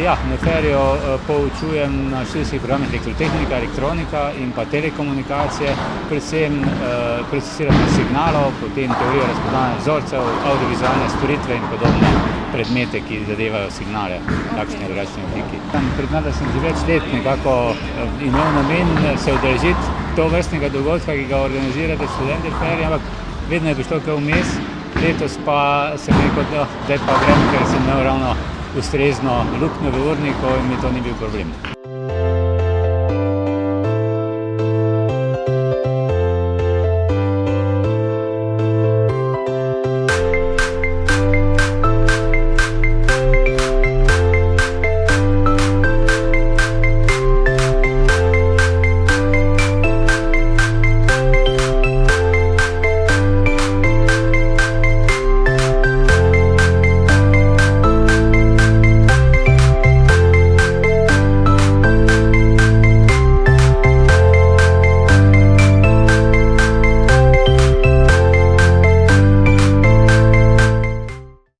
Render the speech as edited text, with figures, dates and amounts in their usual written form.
Na FER-ju poučujem na študijskih programih elektrotehnika, elektronika in pa telekomunikacije, predvsem procesiranje signalov, potem teorijo razpoznavanja vzorcev, avdiovizualne storitve in podobne predmete, ki zadevajo signale v takšni in drugačni obliki. Priznam, da sem že več let nekako imel namen se udeležiti tovrstnega dogodka, ki ga organizirate študentje FER-ja, ampak vedno je prišlo kaj vmes. Letos pa sem rekel, da zdaj pa grem, ker sem imel ravno ustrezno luknjo v urniku in mi to ni bil problem.